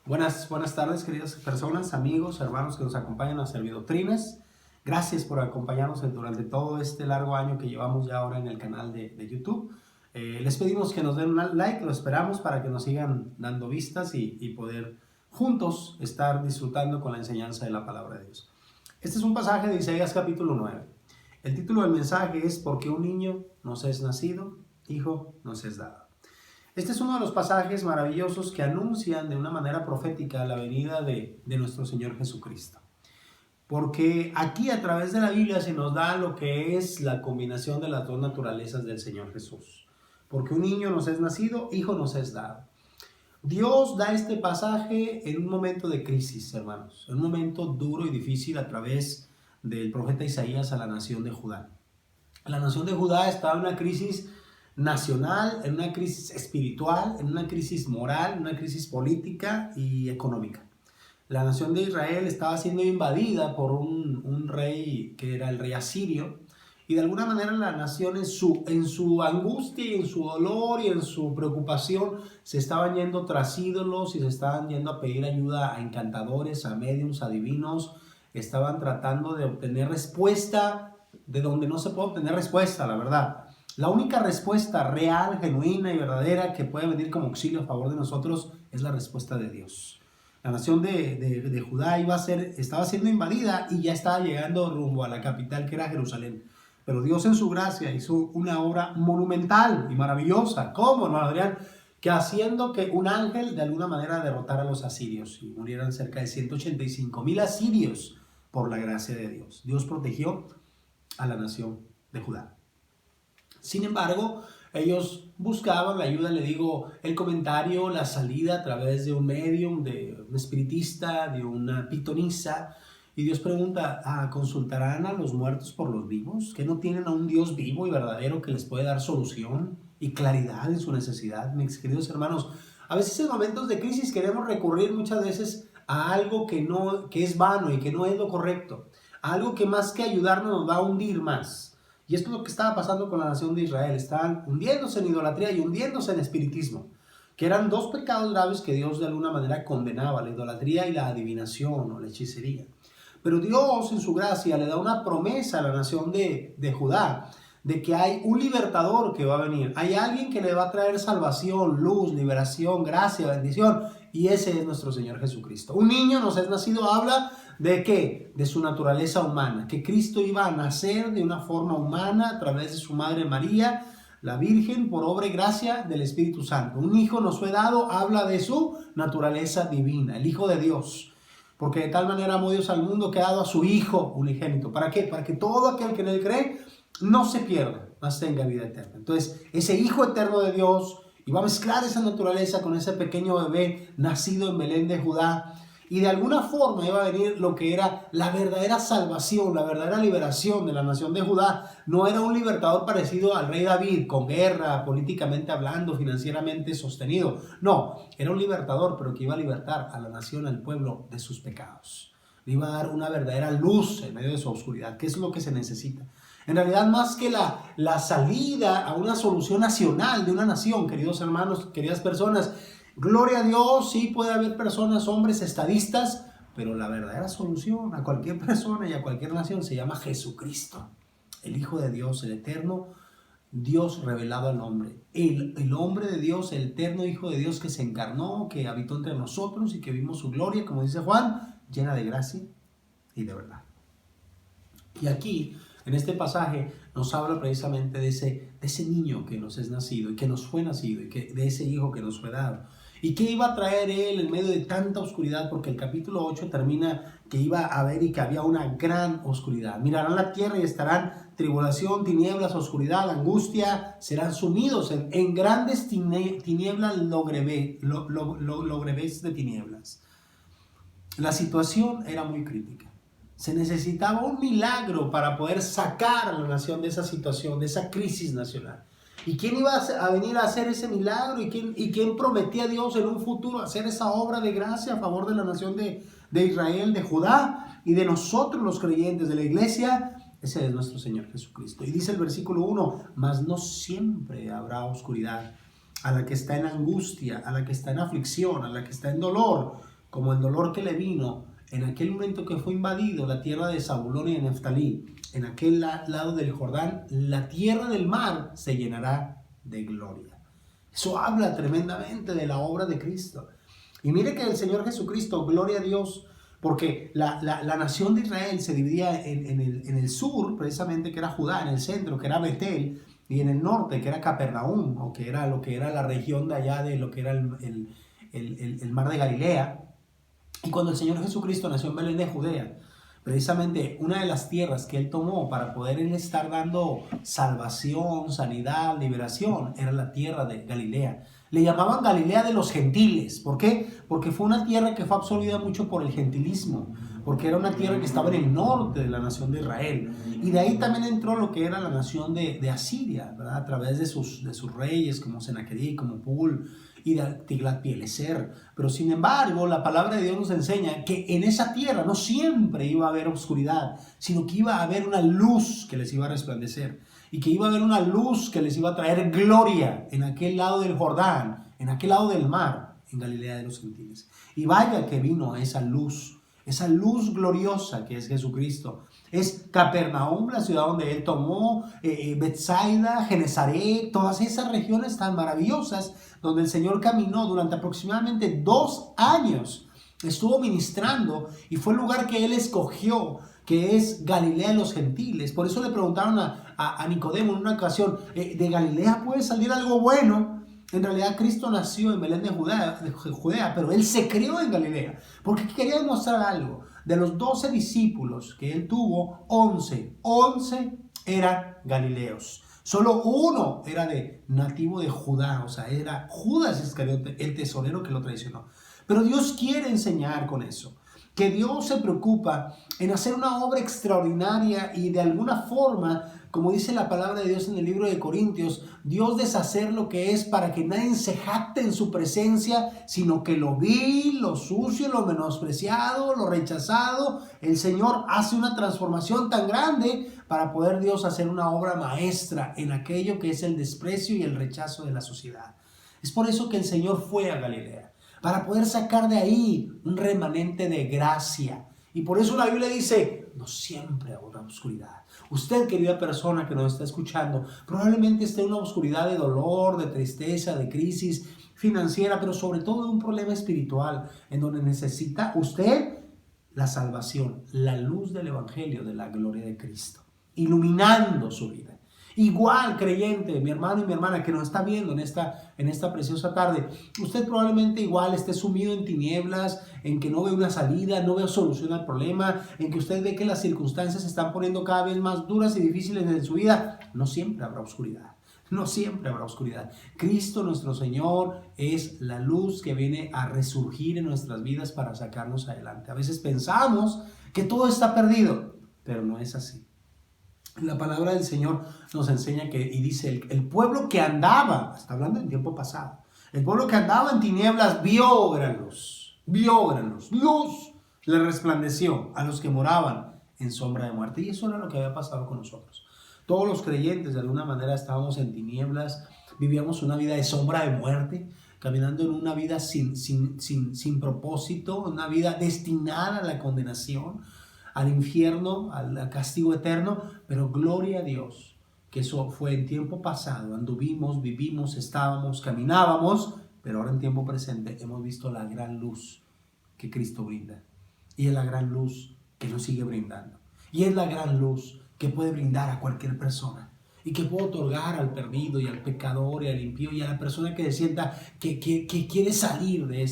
Buenas tardes, queridas personas, amigos, hermanos que nos acompañan a Servidoctrinas. Gracias por acompañarnos durante todo este largo año que llevamos ya ahora en el canal de YouTube. Les pedimos que nos den un like, lo esperamos para que nos sigan dando vistas y poder juntos estar disfrutando con la enseñanza de la palabra de Dios. Este es un pasaje de Isaías capítulo 9. El título del mensaje es «Porque un niño nos es nacido, hijo nos es dado». Este es uno de los pasajes maravillosos que anuncian de una manera profética la venida de nuestro Señor Jesucristo. Porque aquí a través de la Biblia se nos da lo que es la combinación de las dos naturalezas del Señor Jesús. Porque un niño nos es nacido, hijo nos es dado. Dios da este pasaje en un momento de crisis, hermanos. En un momento duro y difícil a través del profeta Isaías a la nación de Judá. La nación de Judá estaba en una crisis nacional, en una crisis espiritual, en una crisis moral, en una crisis política y económica. La nación de Israel estaba siendo invadida por un rey que era el rey asirio, y de alguna manera la nación en su angustia y en su dolor y en su preocupación se estaban yendo tras ídolos y se estaban yendo a pedir ayuda a encantadores, a médiums, a divinos. Estaban tratando de obtener respuesta de donde no se puede obtener respuesta, la verdad. La única respuesta real, genuina y verdadera que puede venir como auxilio a favor de nosotros es la respuesta de Dios. La nación de Judá estaba siendo invadida y ya estaba llegando rumbo a la capital, que era Jerusalén. Pero Dios en su gracia hizo una obra monumental y maravillosa. ¿Cómo, hermano Adrián? Que haciendo que un ángel de alguna manera derrotara a los asirios y murieran cerca de 185,000 asirios por la gracia de Dios. Dios protegió a la nación de Judá. Sin embargo, ellos buscaban la ayuda, el comentario, la salida a través de un medium, de un espiritista, de una pitonisa. Y Dios pregunta, ¿consultarán a los muertos por los vivos? ¿Que no tienen a un Dios vivo y verdadero que les puede dar solución y claridad en su necesidad? Mis queridos hermanos, a veces en momentos de crisis queremos recurrir muchas veces a algo que es vano y que no es lo correcto. A algo que más que ayudarnos nos va a hundir más. Y esto es lo que estaba pasando con la nación de Israel. Estaban hundiéndose en idolatría y hundiéndose en espiritismo, que eran dos pecados graves que Dios de alguna manera condenaba, la idolatría y la adivinación o la hechicería. Pero Dios en su gracia le da una promesa a la nación de Judá, de que hay un libertador que va a venir. Hay alguien que le va a traer salvación, luz, liberación, gracia, bendición. Y ese es nuestro Señor Jesucristo. Un niño nos es nacido, habla ¿de qué? De su naturaleza humana, que Cristo iba a nacer de una forma humana a través de su madre María, la Virgen, por obra y gracia del Espíritu Santo. Un hijo nos fue dado, habla de su naturaleza divina, el Hijo de Dios. Porque de tal manera amó Dios al mundo que ha dado a su Hijo unigénito. ¿Para qué? Para que todo aquel que en él cree no se pierda, mas tenga vida eterna. Entonces, ese Hijo eterno de Dios iba a mezclar esa naturaleza con ese pequeño bebé nacido en Belén de Judá. Y de alguna forma iba a venir lo que era la verdadera salvación, la verdadera liberación de la nación de Judá. No era un libertador parecido al rey David, con guerra, políticamente hablando, financieramente sostenido. No, era un libertador, pero que iba a libertar a la nación, al pueblo, de sus pecados. Le iba a dar una verdadera luz en medio de su oscuridad, que es lo que se necesita. En realidad, más que la salida a una solución nacional de una nación, queridos hermanos, queridas personas, gloria a Dios, sí puede haber personas, hombres, estadistas, pero la verdadera solución a cualquier persona y a cualquier nación se llama Jesucristo, el Hijo de Dios, el eterno Dios revelado al hombre. El hombre de Dios, el eterno Hijo de Dios que se encarnó, que habitó entre nosotros y que vimos su gloria, como dice Juan, llena de gracia y de verdad. Y aquí, en este pasaje, nos habla precisamente de ese niño que nos es nacido y que nos fue nacido y de ese hijo que nos fue dado. ¿Y qué iba a traer él en medio de tanta oscuridad? Porque el capítulo 8 termina que iba a haber y que había una gran oscuridad. Mirarán la tierra y estarán tribulación, tinieblas, oscuridad, angustia. Serán sumidos en grandes tinieblas, logreves de tinieblas. La situación era muy crítica. Se necesitaba un milagro para poder sacar a la nación de esa situación, de esa crisis nacional. ¿Y quién iba a venir a hacer ese milagro? ¿Y quién prometía a Dios en un futuro hacer esa obra de gracia a favor de la nación de Israel, de Judá y de nosotros los creyentes de la iglesia? Ese es nuestro Señor Jesucristo. Y dice el versículo 1, mas no siempre habrá oscuridad. A la que está en angustia, a la que está en aflicción, a la que está en dolor, como el dolor que le vino en aquel momento que fue invadido la tierra de Zabulón y de Neftalí, en aquel lado del Jordán, la tierra del mar se llenará de gloria. Eso habla tremendamente de la obra de Cristo. Y mire que el Señor Jesucristo, gloria a Dios, porque la nación de Israel se dividía en el sur, precisamente, que era Judá, en el centro, que era Betel, y en el norte, que era Capernaum, o que era lo que era la región de allá de lo que era el mar de Galilea. Y cuando el Señor Jesucristo nació en Belén de Judea, precisamente una de las tierras que Él tomó para poder Él estar dando salvación, sanidad, liberación, era la tierra de Galilea. Le llamaban Galilea de los gentiles. ¿Por qué? Porque fue una tierra que fue absorbida mucho por el gentilismo, porque era una tierra que estaba en el norte de la nación de Israel. Y de ahí también entró lo que era la nación de Asiria, ¿verdad? A través de sus reyes como Senaquerib, como Pul y de Tiglat-Pileser. Pero sin embargo, la palabra de Dios nos enseña que en esa tierra no siempre iba a haber oscuridad, sino que iba a haber una luz que les iba a resplandecer, y que iba a haber una luz que les iba a traer gloria en aquel lado del Jordán, en aquel lado del mar, en Galilea de los gentiles. Y vaya que vino esa luz gloriosa que es Jesucristo. Es Capernaum, la ciudad donde Él tomó, Betsaida, Genezaret, todas esas regiones tan maravillosas donde el Señor caminó durante aproximadamente 2 años. Estuvo ministrando y fue el lugar que Él escogió, que es Galilea de los gentiles. Por eso le preguntaron a Nicodemo en una ocasión, ¿de Galilea puede salir algo bueno? En realidad Cristo nació en Belén de Judea, pero Él se crió en Galilea, porque quería demostrar algo. De los 12 discípulos que Él tuvo, 11 eran galileos. Solo uno era nativo de Judá, o sea, era Judas Iscariote, el tesorero que lo traicionó. Pero Dios quiere enseñar con eso, que Dios se preocupa en hacer una obra extraordinaria y de alguna forma, como dice la palabra de Dios en el libro de Corintios, Dios deshacer lo que es para que nadie se jacte en su presencia, sino que lo vil, lo sucio, lo menospreciado, lo rechazado, el Señor hace una transformación tan grande para poder Dios hacer una obra maestra en aquello que es el desprecio y el rechazo de la sociedad. Es por eso que el Señor fue a Galilea, para poder sacar de ahí un remanente de gracia. Y por eso la Biblia dice, no siempre habrá oscuridad. Usted, querida persona que nos está escuchando, probablemente esté en una oscuridad de dolor, de tristeza, de crisis financiera, pero sobre todo de un problema espiritual, en donde necesita usted la salvación, la luz del Evangelio de la gloria de Cristo, iluminando su vida. Igual, creyente, mi hermano y mi hermana que nos está viendo en esta preciosa tarde, usted probablemente igual esté sumido en tinieblas, en que no ve una salida, no ve solución al problema, en que usted ve que las circunstancias se están poniendo cada vez más duras y difíciles en su vida. No siempre habrá oscuridad. No siempre habrá oscuridad. Cristo nuestro Señor es la luz que viene a resurgir en nuestras vidas para sacarnos adelante. A veces pensamos que todo está perdido, pero no es así. La palabra del Señor nos enseña que, y dice, el pueblo que andaba, está hablando en tiempo pasado, el pueblo que andaba en tinieblas vio gran luz, luz le resplandeció a los que moraban en sombra de muerte. Y eso era lo que había pasado con nosotros. Todos los creyentes de alguna manera estábamos en tinieblas, vivíamos una vida de sombra de muerte, caminando en una vida sin propósito, una vida destinada a la condenación, al infierno, al castigo eterno. Pero gloria a Dios, que eso fue en tiempo pasado. Anduvimos, vivimos, estábamos, caminábamos, pero ahora en tiempo presente hemos visto la gran luz que Cristo brinda. Y es la gran luz que nos sigue brindando. Y es la gran luz que puede brindar a cualquier persona. Y que puede otorgar al perdido y al pecador y al impío y a la persona que se sienta que quiere salir de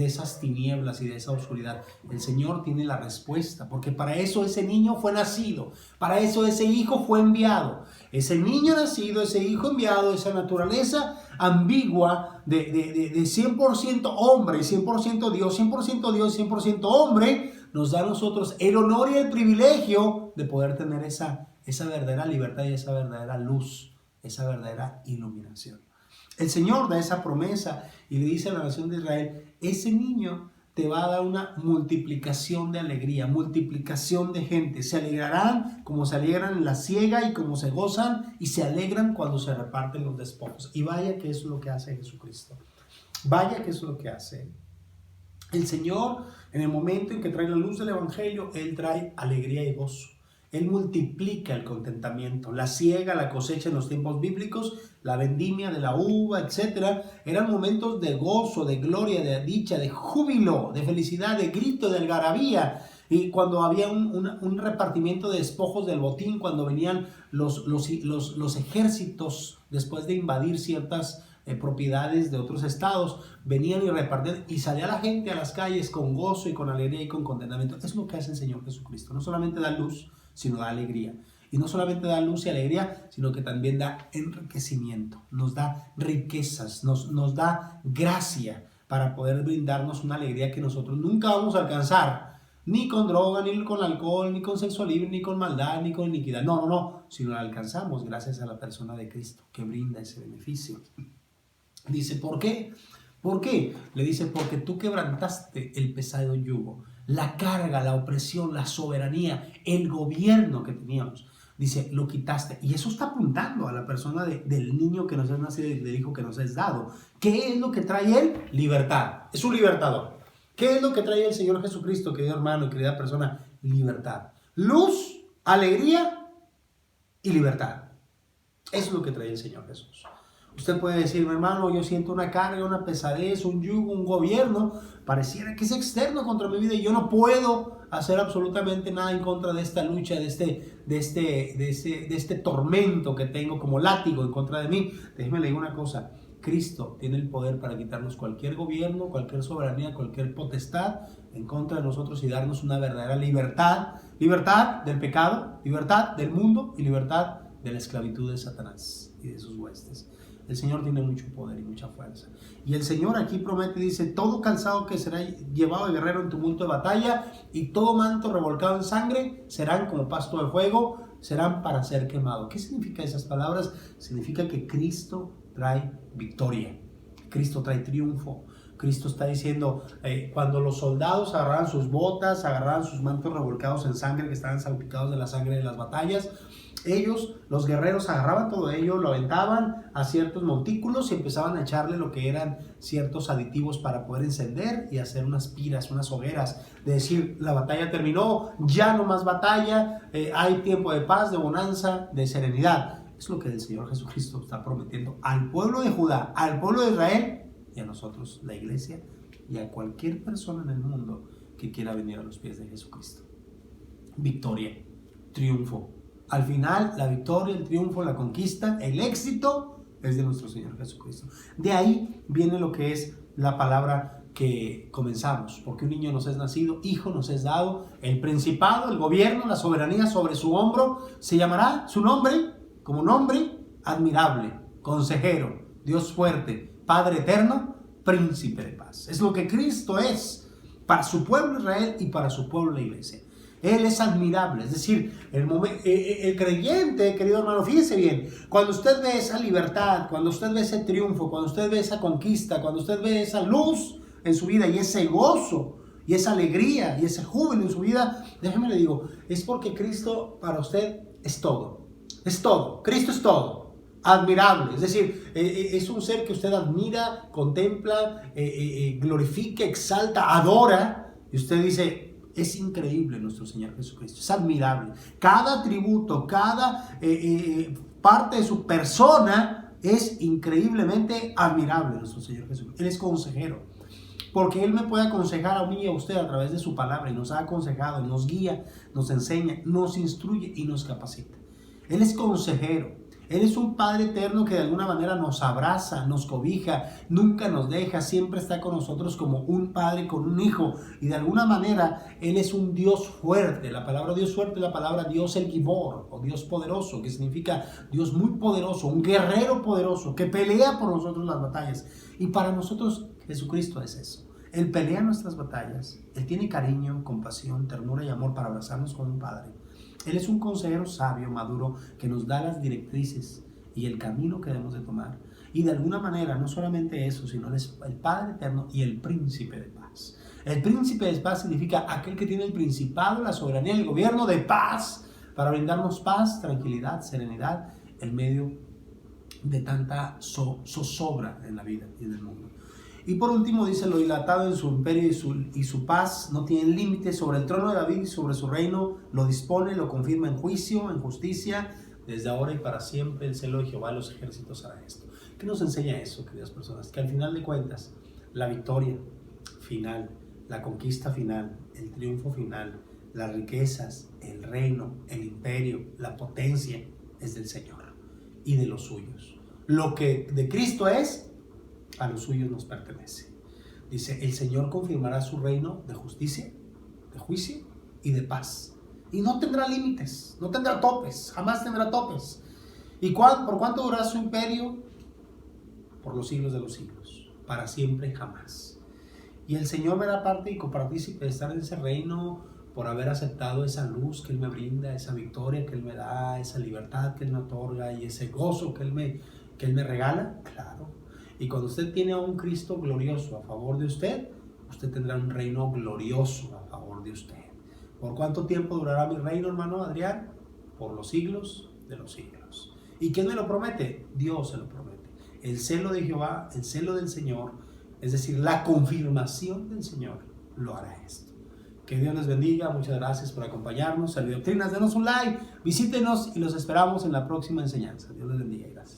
esas tinieblas y de esa oscuridad. El Señor tiene la respuesta, porque para eso ese niño fue nacido, para eso ese hijo fue enviado. Ese niño nacido, ese hijo enviado, esa naturaleza ambigua de 100% hombre, 100% Dios, 100% Dios, 100% hombre, nos da a nosotros el honor y el privilegio de poder tener esa verdadera libertad y esa verdadera luz, esa verdadera iluminación. El Señor da esa promesa y le dice a la nación de Israel, ese niño te va a dar una multiplicación de alegría, multiplicación de gente. Se alegrarán como se alegran en la siega y como se gozan y se alegran cuando se reparten los despojos. Y vaya que eso es lo que hace Jesucristo. Vaya que eso es lo que hace. El Señor, en el momento en que trae la luz del Evangelio, Él trae alegría y gozo. Él multiplica el contentamiento. La siega, la cosecha en los tiempos bíblicos, la vendimia de la uva, etc. Eran momentos de gozo, de gloria, de dicha, de júbilo, de felicidad, de grito, de algarabía. Y cuando había un repartimiento de despojos del botín, cuando venían los ejércitos después de invadir ciertas propiedades de otros estados, venían y repartían, y salía la gente a las calles con gozo y con alegría y con contentamiento. Es lo que hace el Señor Jesucristo. No solamente da luz, sino da alegría. Y no solamente da luz y alegría, sino que también da enriquecimiento, nos da riquezas, nos da gracia para poder brindarnos una alegría que nosotros nunca vamos a alcanzar, ni con droga, ni con alcohol, ni con sexo libre, ni con maldad, ni con iniquidad. No, sino la alcanzamos gracias a la persona de Cristo que brinda ese beneficio. Dice, ¿por qué? ¿Por qué? Le dice, porque tú quebrantaste el pesado yugo, la carga, la opresión, la soberanía, el gobierno que teníamos. Dice, lo quitaste. Y eso está apuntando a la persona del niño que nos es nacido y del hijo que nos es dado. ¿Qué es lo que trae él? Libertad. Es un libertador. ¿Qué es lo que trae el Señor Jesucristo, querido hermano y querida persona? Libertad. Luz, alegría y libertad. Eso es lo que trae el Señor Jesús. Usted puede decir, mi hermano, yo siento una carga, una pesadez, un yugo, un gobierno, pareciera que es externo contra mi vida y yo no puedo hacer absolutamente nada en contra de esta lucha, de este tormento que tengo como látigo en contra de mí. Déjeme leer una cosa, Cristo tiene el poder para quitarnos cualquier gobierno, cualquier soberanía, cualquier potestad en contra de nosotros y darnos una verdadera libertad, libertad del pecado, libertad del mundo y libertad de la esclavitud de Satanás y de sus huestes. El Señor tiene mucho poder y mucha fuerza. Y el Señor aquí promete, dice, todo calzado que será llevado de guerrero en tumulto de batalla y todo manto revolcado en sangre serán como pasto de fuego, serán para ser quemado. ¿Qué significa esas palabras? Significa que Cristo trae victoria. Cristo trae triunfo. Cristo está diciendo, cuando los soldados agarraban sus botas, agarraban sus mantos revolcados en sangre que estaban salpicados de la sangre de las batallas, ellos, los guerreros, agarraban todo ello, lo aventaban a ciertos montículos y empezaban a echarle lo que eran ciertos aditivos para poder encender y hacer unas piras, unas hogueras, de decir, la batalla terminó, ya no más batalla, hay tiempo de paz, de bonanza, de serenidad. Es lo que el Señor Jesucristo está prometiendo al pueblo de Judá, al pueblo de Israel y a nosotros, la iglesia, y a cualquier persona en el mundo que quiera venir a los pies de Jesucristo. Victoria, triunfo. Al final, la victoria, el triunfo, la conquista, el éxito es de nuestro Señor Jesucristo. De ahí viene lo que es la palabra que comenzamos, porque un niño nos es nacido, hijo nos es dado, el principado, el gobierno, la soberanía sobre su hombro, se llamará su nombre como nombre admirable, consejero, Dios fuerte, Padre eterno, príncipe de paz. Es lo que Cristo es para su pueblo Israel y para su pueblo la iglesia. Él es admirable, es decir, el creyente, querido hermano, fíjese bien, cuando usted ve esa libertad, cuando usted ve ese triunfo, cuando usted ve esa conquista, cuando usted ve esa luz en su vida y ese gozo y esa alegría y ese júbilo en su vida, déjeme le digo, es porque Cristo para usted es todo, Cristo es todo. Admirable, es decir, es un ser que usted admira, contempla, glorifica, exalta, adora, y usted dice, es increíble nuestro Señor Jesucristo, es admirable. Cada atributo, cada parte de su persona es increíblemente admirable nuestro Señor Jesucristo. Él es consejero, porque Él me puede aconsejar a mí y a usted a través de su palabra, y nos ha aconsejado, nos guía, nos enseña, nos instruye y nos capacita. Él es consejero. Él es un Padre eterno que de alguna manera nos abraza, nos cobija, nunca nos deja, siempre está con nosotros como un padre con un hijo. Y de alguna manera Él es un Dios fuerte. La palabra Dios fuerte es la palabra Dios el Gibor, o Dios poderoso, que significa Dios muy poderoso, un guerrero poderoso que pelea por nosotros las batallas. Y para nosotros Jesucristo es eso. Él pelea nuestras batallas, Él tiene cariño, compasión, ternura y amor para abrazarnos como un padre. Él es un consejero sabio, maduro, que nos da las directrices y el camino que debemos de tomar. Y de alguna manera, no solamente eso, sino es el Padre eterno y el príncipe de paz. El príncipe de paz significa aquel que tiene el principado, la soberanía y el gobierno de paz, para brindarnos paz, tranquilidad, serenidad, en medio de tanta zozobra en la vida y en el mundo. Y por último dice, lo dilatado en su imperio y su paz no tienen límites. Sobre el trono de David y sobre su reino lo dispone, lo confirma en juicio, en justicia, desde ahora y para siempre. El celo de Jehová de los ejércitos hará esto. ¿Qué nos enseña eso, queridas personas? Que al final de cuentas, la victoria final, la conquista final, el triunfo final, las riquezas, el reino, el imperio, la potencia es del Señor y de los suyos. Lo que de Cristo es, a los suyos nos pertenece. Dice, el Señor confirmará su reino de justicia, de juicio y de paz. Y no tendrá límites, no tendrá topes, jamás tendrá topes. ¿Y por cuánto durará su imperio? Por los siglos de los siglos, para siempre jamás. Y el Señor me da parte y copartícipe de estar en ese reino por haber aceptado esa luz que Él me brinda, esa victoria que Él me da, esa libertad que Él me otorga y ese gozo que Él me regala. Claro. Y cuando usted tiene a un Cristo glorioso a favor de usted, usted tendrá un reino glorioso a favor de usted. ¿Por cuánto tiempo durará mi reino, hermano Adrián? Por los siglos de los siglos. ¿Y quién me lo promete? Dios se lo promete. El celo de Jehová, el celo del Señor, es decir, la confirmación del Señor, lo hará esto. Que Dios les bendiga, muchas gracias por acompañarnos. Servidoctrinas, denos un like, visítenos y los esperamos en la próxima enseñanza. Dios les bendiga y gracias.